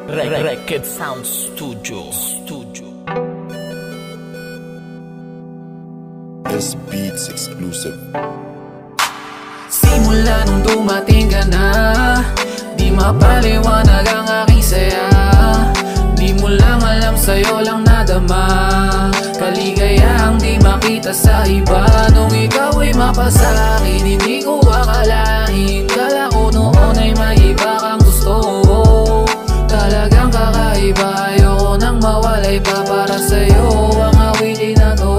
Record Sound Studio. This beats exclusive. Simula nung dumating ka na, di mapaliwanag ang aking saya. Di mo lang alam, sa'yo lang nadama. Kaligayahang di makita sa iba. Nung ikaw ay mapasakin, hindi ko akalain. Kala ko noon ay may iba kang gusto. Talagang kakaiba, ayoko nang mawalay pa para sa'yo ang awitin na to.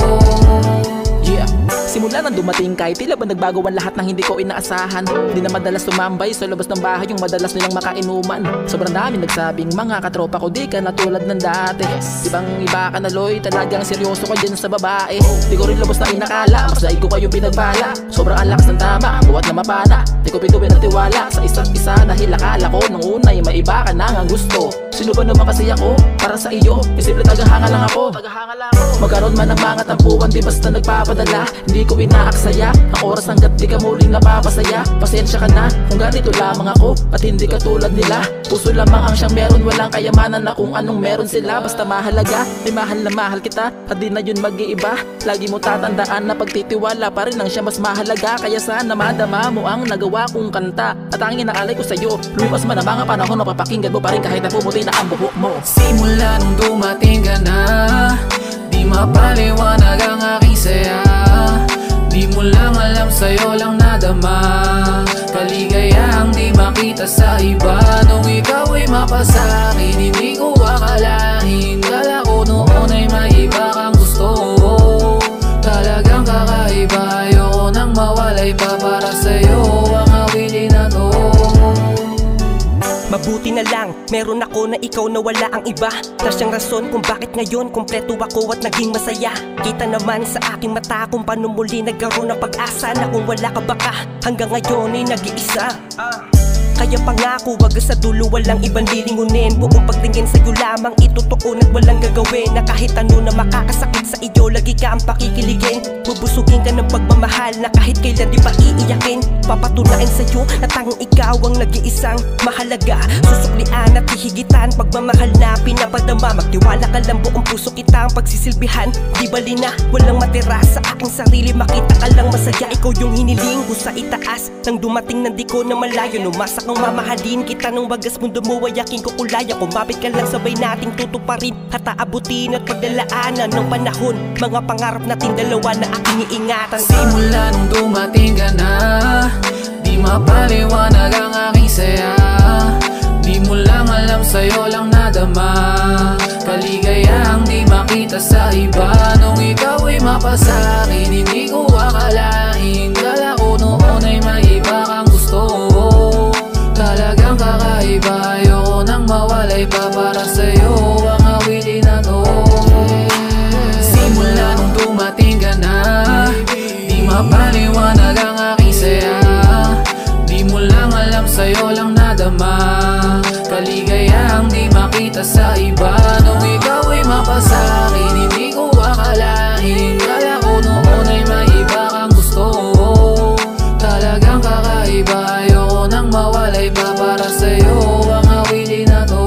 Simula nang dumating kahit tila ba nagbago ang lahat ng hindi ko inaasahan. Di na madalas tumambay sa labas ng bahay yung madalas nilang makainuman. Sobrang dami nagsabing mga katropa ko di ka na tulad ng dati. Ibang iba ka na Loy, talagang seryoso ka dyan sa babae. Di ko rin lubos na inakala, mas daig ko kayong pinagbala. Sobrang ang lakas ng tama, buwat na mapana. Di ko bituin ang tiwala sa isa't isa dahil akala ko nung una ay maiba ka na ang gusto. Sino ba naman kasi ako para sa iyo? Simple tagahanga lang ako. Magkaroon man ng mga tampuan, di basta nagpapadala. Hindi ko inaaksaya ang oras hanggat di ka muling napapasaya. Pasensya ka na kung ganito lamang ako at hindi ka tulad nila. Puso lamang ang siyang meron, walang kayamanan na kung anong meron sila. Basta mahalaga, may mahal na mahal kita at di na yun mag-iiba. Lagi mo tatandaan na pagtitiwala pa rin ang siya mas mahalaga. Kaya sana madama mo ang nagawa kong kanta at ang inaalay ko sa'yo. Lumipas man ang mga panahon, mapapakinggan mo pa rin kahit na pumuti na ang buhok mo. Simula nung dumating ka na, di mapaliwanag ang aking saya. Di mo lang alam, sa'yo lang nadama. Kaligayahang di makita sa iba. Nung ikaw ay mapasakin, hindi ko akalain. Kala ko noon ay may iba kang gusto. Talagang kakaiba, ayoko nang mawalay pa para sa'yo ang awitin na to. Mabuti na lang, meron ako na ikaw na wala ang iba. Na siyang rason kung bakit ngayon kumpleto ako at naging masaya. Kita naman sa aking mata kung paano muli nagkaroon ng pag-asa na kung wala ka baka hanggang ngayon ay nag-iisa. Kaya pangako, wag sa dulo, walang ibang lilingunin. Buong pagtingin sa'yo lamang itutuon at walang gagawin. Na kahit ano na makakasakit sa iyo, lagi ka ang pakikiligin. Bubusugin ka ng pagmamahal na kahit kailan di pa iiyakin. Papatunain sa'yo na tanging ikaw ang nag-iisang mahalaga. Susuklian at hihigitan, pagmamahal na pinapadama. Magtiwala ka lang, buong puso kita ang pagsisilbihan. Di bali na walang matira sa aking sarili, makita ka lang masaya. Ikaw yung hiniling ko sa itaas, nang dumating nang di ko na malayo. Numasak nung mamahalin kita nung wagas mundo mo ay aking kukulaya. Kumapit ka lang, sabay nating tutuparin at aabutin at pagdalaanan ng panahon. Mga pangarap natin dalawa na aking iingatan. Simula nung dumating ka na, di mapaliwanag ang aking saya. Di mo lang alam, sa'yo lang nadama. Kaligayahang di makita sa iba. Nung ikaw ay mapasakin, hindi ko akalain. Kala ko noon ay may iba kang gusto. Talagang kakaiba, ayoko nang mawalay pa para sa'yo ang awitin na to. Simula nung dumating ka na, di mapaliwanag ang aking saya. Di mo lang alam, sa'yo lang nadama. Kaligayahang di makita sa iba. Nung ikaw ay mapasakin, hindi ko akalain. Kala ko noon ay may iba kang gusto. Talagang kakaiba, ayoko nang mawalay pa para sa'yo ang awitin na to.